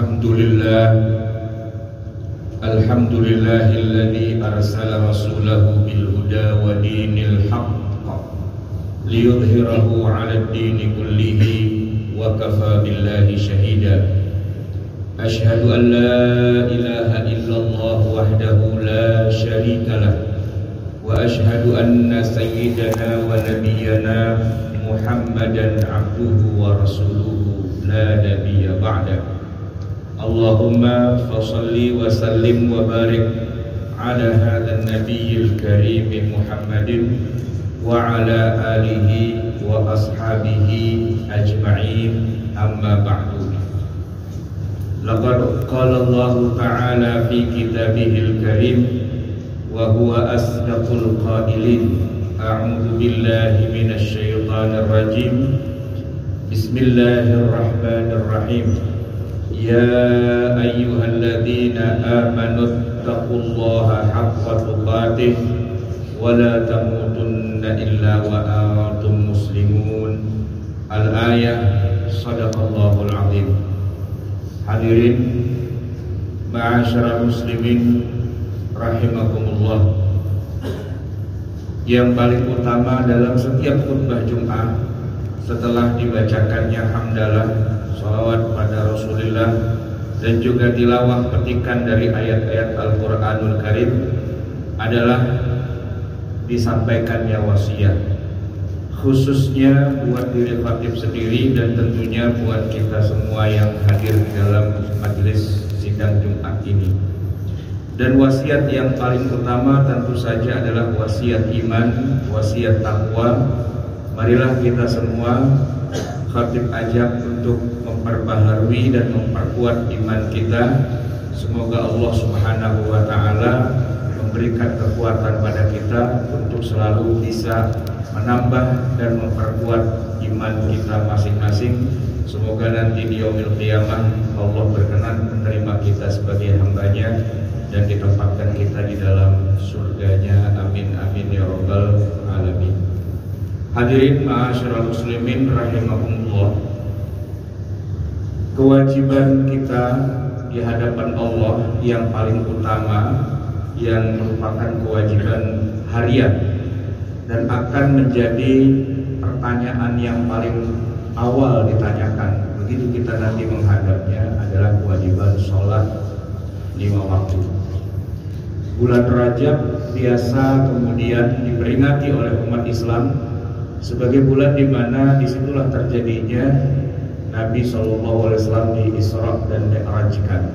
Alhamdulillahilladzi arsala rasulahu bil huda wa dinil haqq liyudhhirahu 'alad dini kullihi wa kafa billahi shahida. Asyhadu an la ilaha illallah wahdahu la syarika lah wa asyhadu anna sayyidana wa nabiyyana Muhammadan abduhu wa rasuluhu la nabiyya ba'da. Allahumma fasalli wa sallim wa barik ala hadha an-nabiyil karim Muhammadin wa ala alihi wa ashabihi ajma'in, amma ba'du. Laqad qala Allah ta'ala fi kitabihil karim wa huwa asdaqul qailin. A'udzu billahi minasy syaithanir rajim. Bismillahirrahmanirrahim. Ya ayyuhalladzina amanu taqullaha haqqa tuqatih wa la tamutunna illa wa antum muslimun. Al-ayah. Shadaqallahul azim. Hadirin ma'asyiral muslimin rahimakumullah. Yang paling utama dalam setiap khutbah Jumat setelah dibacakannya hamdalah, salawat pada Rasulullah, dan juga tilawah petikan dari ayat-ayat Al-Quranul Karim adalah disampaikannya wasiat, khususnya buat diri khatib sendiri dan tentunya buat kita semua yang hadir di dalam majelis sidang Jumat ini. Dan wasiat yang paling utama tentu saja adalah wasiat iman, wasiat takwa. Marilah kita semua khatib ajak untuk memperbaharui dan memperkuat iman kita. Semoga Allah Subhanahu wa ta'ala memberikan kekuatan pada kita untuk selalu bisa menambah dan memperkuat iman kita masing-masing. Semoga nanti di yaumil qiyamah Allah berkenan menerima kita sebagai hambanya dan ditempatkan kita di dalam surganya. Amin amin ya rabbal alamin. Hadirin ma'asyiral muslimin rahimakumullah. Kewajiban kita di hadapan Allah yang paling utama, yang merupakan kewajiban harian dan akan menjadi pertanyaan yang paling awal ditanyakan begitu kita nanti menghadapnya, adalah kewajiban sholat 5 waktu. Bulan Rajab biasa kemudian diperingati oleh umat Islam sebagai bulan di mana disitulah terjadinya Nabi SAW di Isra dan Mi'rajkan.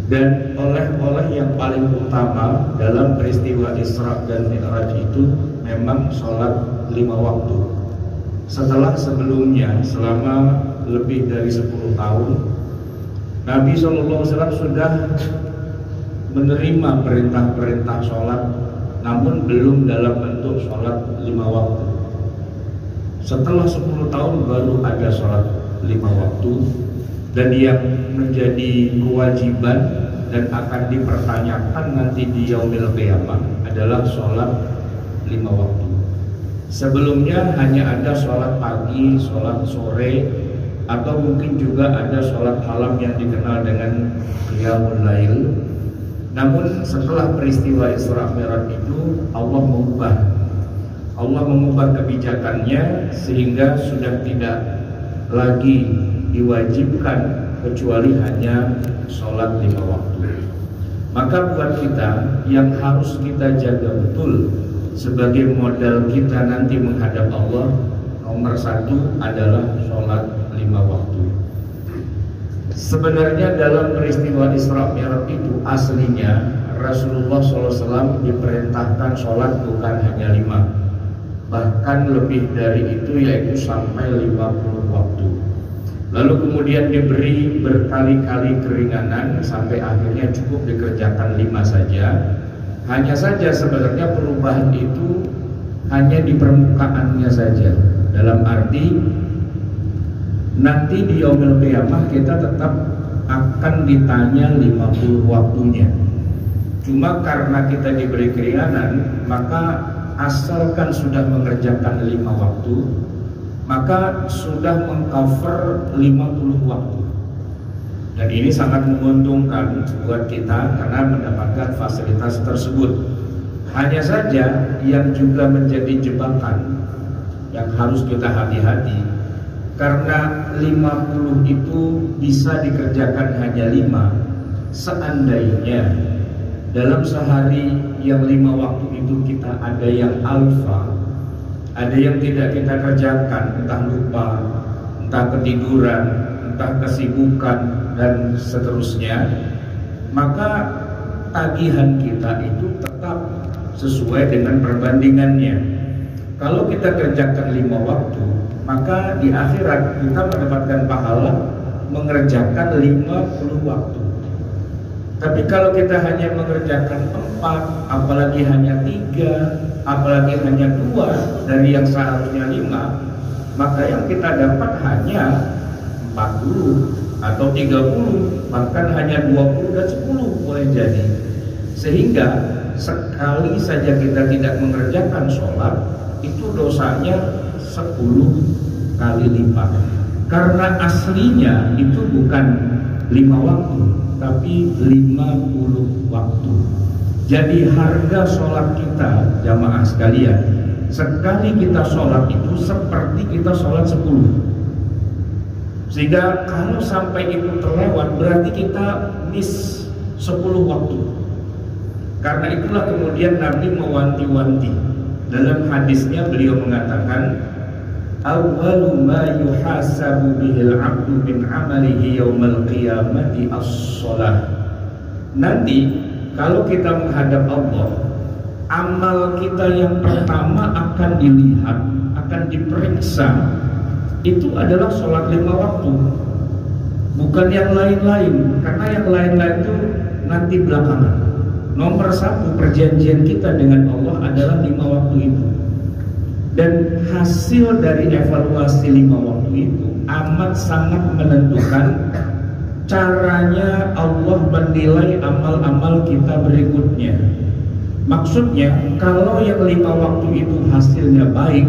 Dan oleh-oleh yang paling utama dalam peristiwa Isra dan Mi'raj itu memang sholat 5 waktu. Setelah sebelumnya selama lebih dari 10 tahun Nabi SAW sudah menerima perintah-perintah sholat, namun belum dalam bentuk sholat 5 waktu. Setelah 10 tahun baru ada sholat 5 waktu, dan yang menjadi kewajiban dan akan dipertanyakan nanti di yaumil qiyamah adalah sholat 5 waktu. Sebelumnya hanya ada sholat pagi, sholat sore, atau mungkin juga ada sholat malam yang dikenal dengan qiyamul lail. Namun setelah peristiwa Isra Mi'raj itu Allah mengubah kebijakannya sehingga sudah tidak lagi diwajibkan kecuali hanya sholat 5 waktu. Maka buat kita yang harus kita jaga betul sebagai modal kita nanti menghadap Allah, nomor 1 adalah sholat 5 waktu. Sebenarnya dalam peristiwa Isra Mi'raj itu aslinya Rasulullah SAW diperintahkan sholat bukan hanya 5, bahkan lebih dari itu, yaitu sampai 50 waktu. Lalu kemudian diberi berkali-kali keringanan sampai akhirnya cukup dikerjakan 5 saja. Hanya saja sebenarnya perubahan itu hanya di permukaannya saja, dalam arti nanti di yaumil qiyamah kita tetap akan ditanya 50 waktunya. Cuma karena kita diberi keringanan, maka asalkan sudah mengerjakan 5 waktu, maka sudah mengcover 50 waktu. Dan ini sangat menguntungkan buat kita karena mendapatkan fasilitas tersebut. Hanya saja yang juga menjadi jebakan yang harus kita hati-hati, karena 50 itu bisa dikerjakan hanya 5. Seandainya dalam sehari yang 5 waktu itu kita ada yang alfa, ada yang tidak kita kerjakan, entah lupa, entah ketiduran, entah kesibukan, dan seterusnya, maka tagihan kita itu tetap sesuai dengan perbandingannya. Kalau kita kerjakan 5 waktu, maka di akhirat kita mendapatkan pahala mengerjakan 50 waktu. Tapi kalau kita hanya mengerjakan 4, apalagi hanya 3, apalagi hanya 2 dari yang seharusnya 5, maka yang kita dapat hanya 40 atau 30, bahkan hanya 20 dan 10 boleh jadi. Sehingga sekali saja kita tidak mengerjakan sholat, itu dosanya 10 kali lipat. Karena aslinya itu bukan 5 waktu, tapi 50 waktu. Jadi harga sholat kita, jamaah sekalian, sekali kita sholat itu seperti kita sholat 10. Sehingga kalau sampai itu terlewat, berarti kita miss 10 waktu. Karena itulah kemudian Nabi mewanti-wanti. Dalam hadisnya beliau mengatakan, awwalu ma yuhasabu bihil abdu min amalihi yawmal qiyamati as-sholah. Nanti kalau kita menghadap Allah, amal kita yang pertama akan dilihat, akan diperiksa, itu adalah sholat 5 waktu, bukan yang lain-lain. Karena yang lain-lain itu nanti belakangan. Nomor 1 perjanjian kita dengan Allah adalah 5 waktu itu. Dan hasil dari evaluasi 5 waktu itu amat sangat menentukan caranya Allah menilai amal-amal kita berikutnya. Maksudnya kalau yang 5 waktu itu hasilnya baik,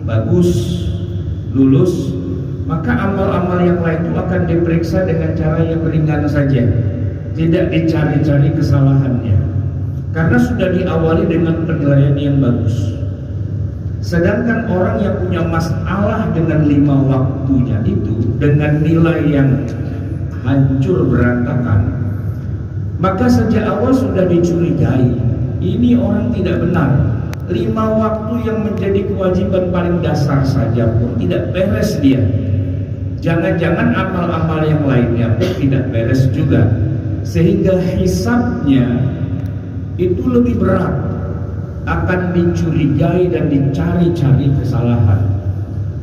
bagus, lulus, maka amal-amal yang lain itu akan diperiksa dengan cara yang ringan saja, tidak dicari-cari kesalahannya, karena sudah diawali dengan penilaian yang bagus. Sedangkan orang yang punya masalah dengan 5 waktunya itu, dengan nilai yang hancur berantakan, maka sejak awal sudah dicurigai, ini orang tidak benar. 5 waktu yang menjadi kewajiban paling dasar saja pun tidak beres dia. Jangan-jangan amal-amal yang lainnya pun tidak beres juga. Sehingga hisabnya itu lebih berat, akan dicurigai dan dicari-cari kesalahan.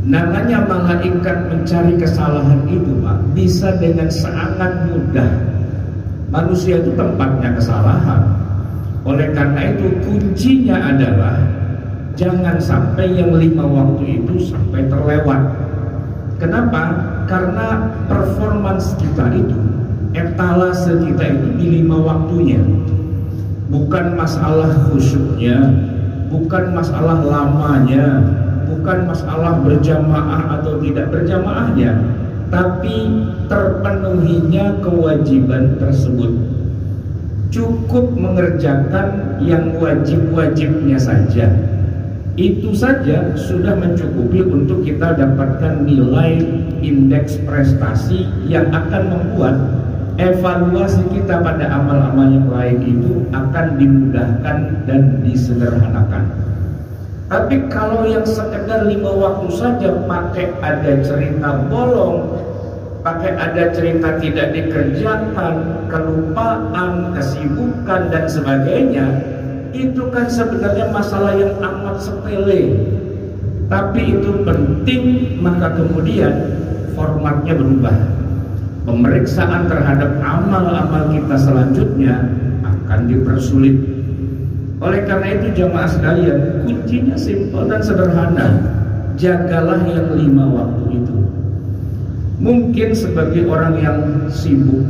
Namanya malaikat mencari kesalahan itu, Pak, bisa dengan sangat mudah. Manusia itu tempatnya kesalahan. Oleh karena itu kuncinya adalah jangan sampai yang 5 waktu itu sampai terlewat. Kenapa? Karena performance kita itu, etalase kita itu di 5 waktunya. Bukan masalah khusyuknya, bukan masalah lamanya, bukan masalah berjamaah atau tidak berjamaahnya, tapi terpenuhinya kewajiban tersebut. Cukup mengerjakan yang wajib-wajibnya saja. Itu saja sudah mencukupi untuk kita dapatkan nilai indeks prestasi yang akan membuat evaluasi kita pada amal-amal yang lain itu akan dimudahkan dan disederhanakan. Tapi kalau yang sekedar 5 waktu saja pakai ada cerita bolong, pakai ada cerita tidak dikerjakan, kelupaan, kesibukan dan sebagainya, itu kan sebenarnya masalah yang amat sepele. Tapi itu penting, maka kemudian formatnya berubah. Pemeriksaan terhadap amal-amal kita selanjutnya akan dipersulit. Oleh karena itu jamaah sekalian, kuncinya simpel dan sederhana. Jagalah yang 5 waktu itu. Mungkin sebagai orang yang sibuk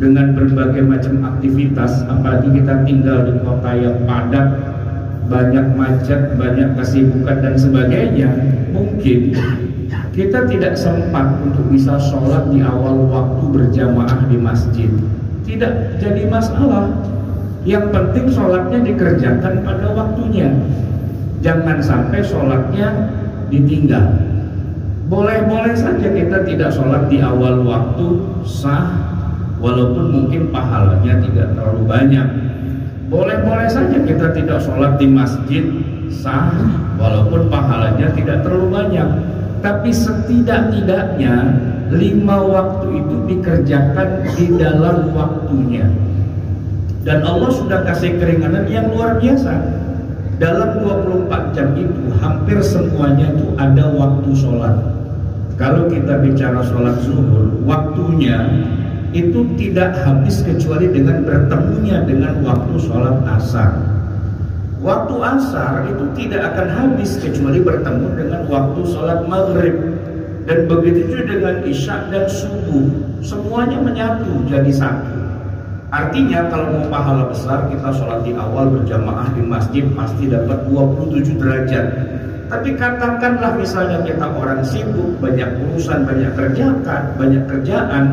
dengan berbagai macam aktivitas, apalagi kita tinggal di kota yang padat, banyak macet, banyak kesibukan dan sebagainya, mungkin kita tidak sempat untuk bisa sholat di awal waktu berjamaah di masjid. Tidak jadi masalah. Yang penting sholatnya dikerjakan pada waktunya. Jangan sampai sholatnya ditinggal. Boleh-boleh saja kita tidak sholat di awal waktu, sah, walaupun mungkin pahalanya tidak terlalu banyak. Boleh-boleh saja kita tidak sholat di masjid, sah, walaupun pahalanya tidak terlalu banyak. Tapi setidak-tidaknya 5 waktu itu dikerjakan di dalam waktunya. Dan Allah sudah kasih keringanan yang luar biasa. Dalam 24 jam itu hampir semuanya itu ada waktu sholat. Kalau kita bicara sholat zuhur, waktunya itu tidak habis kecuali dengan bertemunya dengan waktu sholat asar. Waktu asar itu tidak akan habis kecuali bertemu dengan waktu sholat maghrib. Dan begitu juga dengan isya dan subuh, semuanya menyatu jadi satu. Artinya kalau mau pahala besar, kita sholat di awal berjamaah di masjid pasti dapat 27 derajat. Tapi katakanlah misalnya kita orang sibuk, banyak urusan, banyak kerjaan,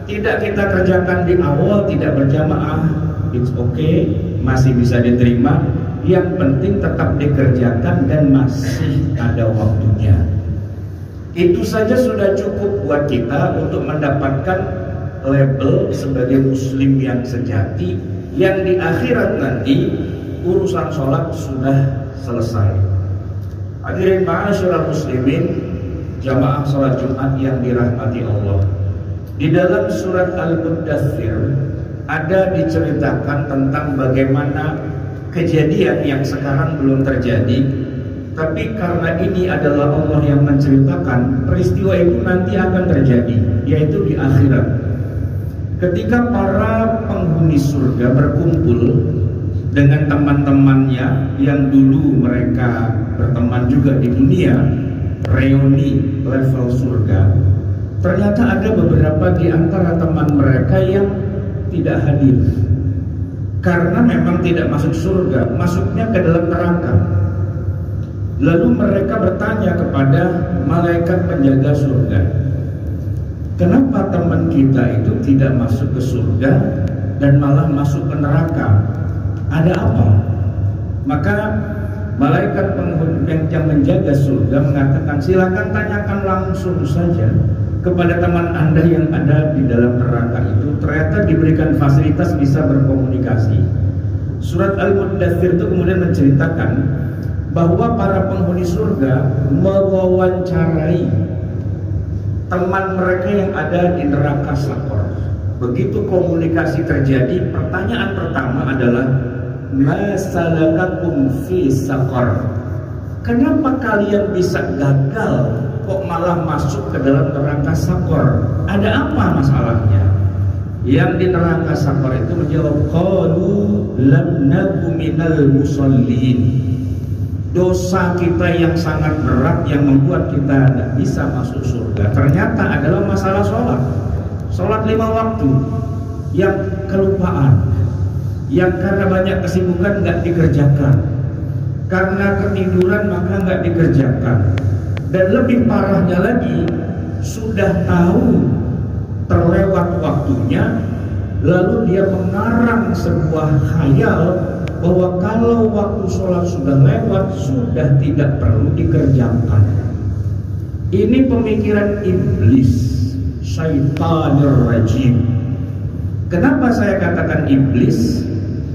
tidak kita kerjakan di awal, tidak berjamaah, it's okay, masih bisa diterima. Yang penting tetap dikerjakan dan masih ada waktunya. Itu saja sudah cukup buat kita untuk mendapatkan label sebagai muslim yang sejati, yang di akhirat nanti urusan sholat sudah selesai. Hadirin ma'asyiral muslimin, jamaah sholat Jumat yang dirahmati Allah. Di dalam surat Al-Muddathir ada diceritakan tentang bagaimana kejadian yang sekarang belum terjadi, tapi karena ini adalah Allah yang menceritakan, peristiwa itu nanti akan terjadi, yaitu di akhirat. Ketika para penghuni surga berkumpul dengan teman-temannya yang dulu mereka berteman juga di dunia, reuni level surga, ternyata ada beberapa di antara teman mereka yang tidak hadir. Karena memang tidak masuk surga, masuknya ke dalam neraka. Lalu mereka bertanya kepada malaikat penjaga surga, kenapa teman kita itu tidak masuk ke surga dan malah masuk ke neraka? Ada apa? Maka malaikat yang menjaga surga mengatakan, silakan tanyakan langsung saja kepada teman Anda yang ada di dalam neraka itu. Ternyata diberikan fasilitas bisa berkomunikasi. Surat Al-Muddathir itu kemudian menceritakan bahwa para penghuni surga mewawancarai teman mereka yang ada di neraka sakor. Begitu komunikasi terjadi, pertanyaan pertama adalah, ma salakakum fi sakor? Kenapa kalian bisa gagal kok malah masuk ke dalam neraka sakor? Ada apa masalahnya? Yang di neraka sakor itu menjawab, qalu lam naku minal musallin. Dosa kita yang sangat berat yang membuat kita tidak bisa masuk surga ternyata adalah masalah sholat. Sholat 5 waktu yang kelupaan, yang karena banyak kesibukan nggak dikerjakan, karena ketiduran maka nggak dikerjakan. Dan lebih parahnya lagi, sudah tahu terlewat waktunya, lalu dia mengarang sebuah khayal bahwa kalau waktu sholat sudah lewat, sudah tidak perlu dikerjakan. Ini pemikiran iblis, syaitanir rajim. Kenapa saya katakan iblis?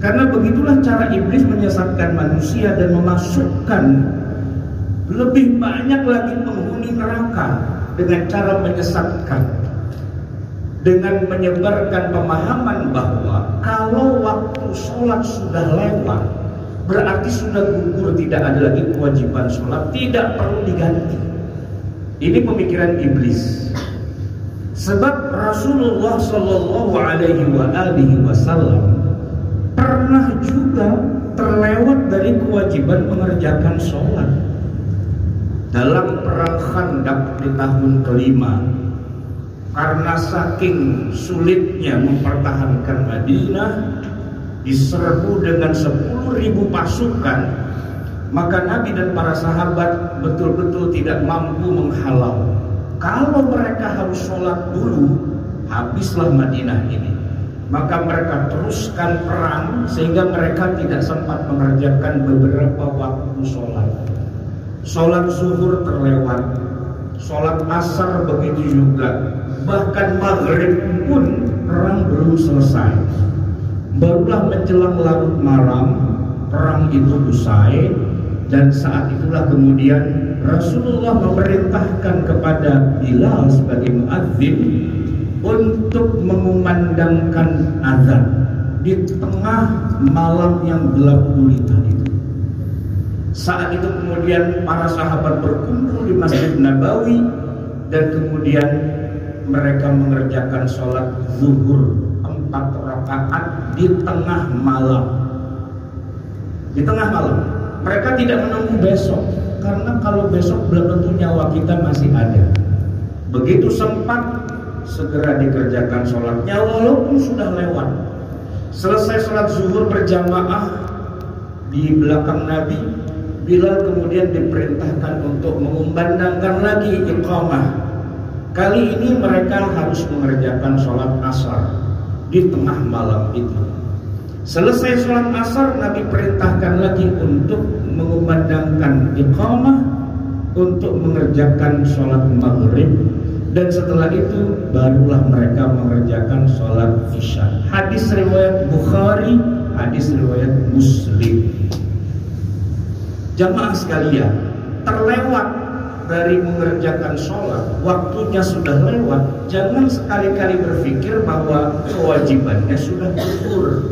Karena begitulah cara iblis menyesatkan manusia dan memasukkan lebih banyak lagi penghuni neraka dengan cara menyesatkan, dengan menyebarkan pemahaman bahwa kalau waktu sholat sudah lewat berarti sudah gugur, tidak ada lagi kewajiban sholat, tidak perlu diganti. Ini pemikiran iblis. Sebab Rasulullah Shallallahu Alaihi Wasallam pernah juga terlewat dari kewajiban mengerjakan sholat dalam perang Khandaq di tahun kelima. Karena saking sulitnya mempertahankan Madinah, diserbu dengan 10.000 pasukan, Maka Nabi dan para sahabat betul-betul tidak mampu menghalau. Kalau mereka harus sholat dulu, habislah Madinah ini. Maka mereka teruskan perang sehingga mereka tidak sempat mengerjakan beberapa waktu sholat. Sholat zuhur terlewat, sholat asar begitu juga, bahkan maghrib pun perang belum selesai. Barulah menjelang larut malam perang itu usai. Dan saat itulah kemudian Rasulullah memerintahkan kepada Bilal sebagai muadzin untuk mengumandangkan azan di tengah malam yang gelap gulita itu. Saat itu kemudian para sahabat berkumpul di Masjid Nabawi dan kemudian mereka mengerjakan sholat zuhur 4 rakaat di tengah malam. Di tengah malam. Mereka tidak menunggu besok, karena kalau besok belum tentu nyawa kita masih ada. Begitu sempat, segera dikerjakan sholatnya walaupun sudah lewat. Selesai sholat zuhur berjamaah di belakang Nabi, Bilal kemudian diperintahkan untuk mengumandangkan lagi iqamah. Kali ini mereka harus mengerjakan sholat asar di tengah malam itu. Selesai sholat asar, Nabi perintahkan lagi untuk mengumandangkan iqamah untuk mengerjakan sholat maghrib, dan setelah itu barulah mereka mengerjakan sholat isya. Hadis riwayat Bukhari, hadis riwayat Muslim. Jamaah sekalian, terlewat dari mengerjakan sholat, waktunya sudah lewat. Jangan sekali-kali berpikir bahwa kewajibannya sudah gugur.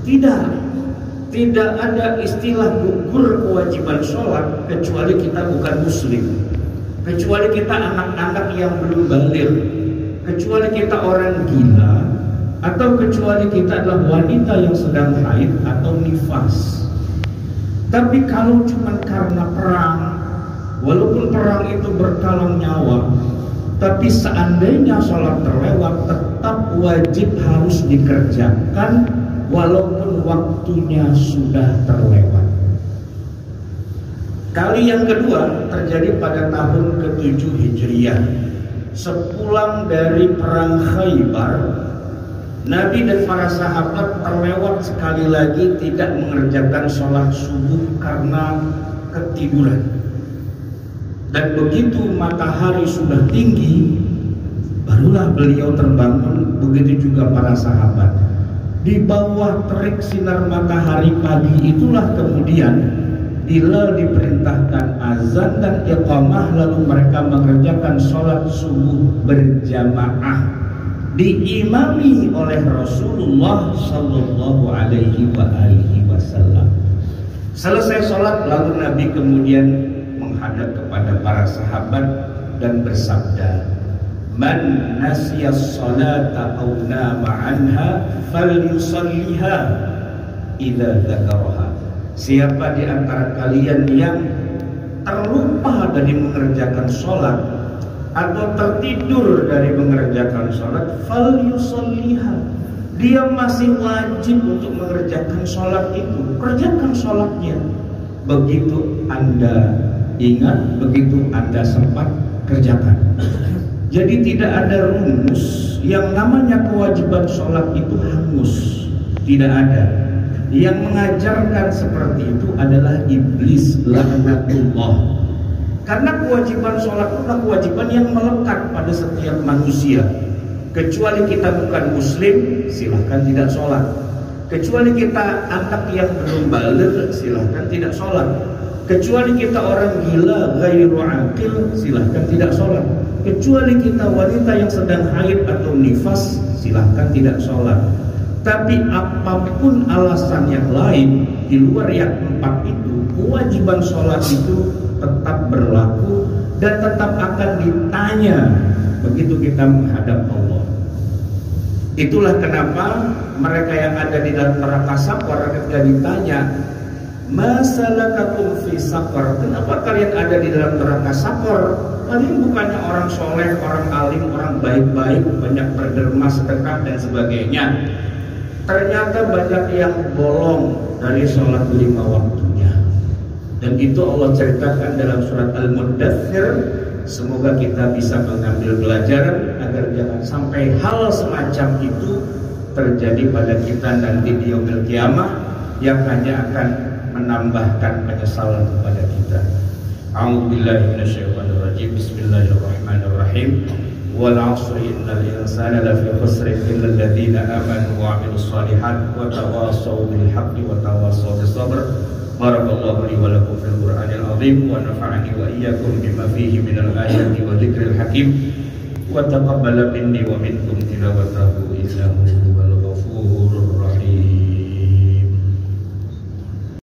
Tidak ada istilah gugur kewajiban sholat kecuali kita bukan muslim, kecuali kita anak-anak yang belum baligh, kecuali kita orang gila, atau kecuali kita adalah wanita yang sedang haid atau nifas. Tapi kalau cuma karena perang, walaupun perang itu berkalang nyawa, tapi seandainya sholat terlewat, tetap wajib harus dikerjakan walaupun waktunya sudah terlewat. Kali yang kedua terjadi pada tahun ke-7 Hijriah. Sepulang dari perang Khaybar, Nabi dan para sahabat terlewat sekali lagi tidak mengerjakan sholat subuh karena ketiduran. Dan begitu matahari sudah tinggi, barulah beliau terbangun, begitu juga para sahabat. Di bawah terik sinar matahari pagi itulah kemudian Bilal diperintahkan azan dan iqamah, lalu mereka mengerjakan sholat subuh berjamaah diimami oleh Rasulullah Sallallahu Alaihi Wasallam. Selesai sholat, lalu Nabi kemudian menghadap kepada para sahabat dan bersabda, "Man nasiyas salata aw nama anha falyusalliha idza dzakaraha." Siapa di antara kalian yang terlupa dari mengerjakan sholat atau tertidur dari mengerjakan sholat, falyusalliha, dia masih wajib untuk mengerjakan sholat itu. Kerjakan sholatnya. Begitu Anda ingat, begitu Anda sempat, kerjakan. Jadi tidak ada rumus yang namanya kewajiban sholat itu hangus. Tidak ada. Yang mengajarkan seperti itu adalah iblis laknatullah. Karena kewajiban sholat itu adalah kewajiban yang melekat pada setiap manusia. Kecuali kita bukan muslim, silahkan tidak sholat. Kecuali kita anak yang belum baligh, silahkan tidak sholat. Kecuali kita orang gila, ghairu aqil, silahkan tidak sholat. Kecuali kita wanita yang sedang haid atau nifas, silahkan tidak sholat. Tapi apapun alasan yang lain di luar yang 4 itu, kewajiban sholat itu tetap berlaku dan tetap akan ditanya begitu kita menghadap Allah. Itulah kenapa mereka yang ada di dalam neraka Saqar ketika ditanya, "Masalakakum fi Saqar?" Kenapa kalian ada di dalam neraka Saqar? Kalian bukannya orang soleh, orang alim, orang baik-baik, banyak berderma, sedekah dan sebagainya. Ternyata banyak yang bolong dari sholat 5 waktunya. Dan itu Allah ceritakan dalam surat Al-Muddathir. Semoga kita bisa mengambil pelajaran agar jangan sampai hal semacam itu terjadi pada kita nanti di yaumil qiyamah, yang hanya akan menambahkan penyesalan kepada kita. A'udzubillahi minasyaitonir rajim. Bismillahirrahmanirrahim. Wal 'asri innal insana lafi khusrin illal ladzina amanu wa 'amilus shalihat wa tawassaw bil haqqi wa tawassaw bis sabr. Barakallahu li wa lakum fil Qur'anil azim wa nafa'ani wa iyyakum bima fihi minal ayati wa dzikril hakim wa taqabbala minni wa minkum tilawatahu innahu huwal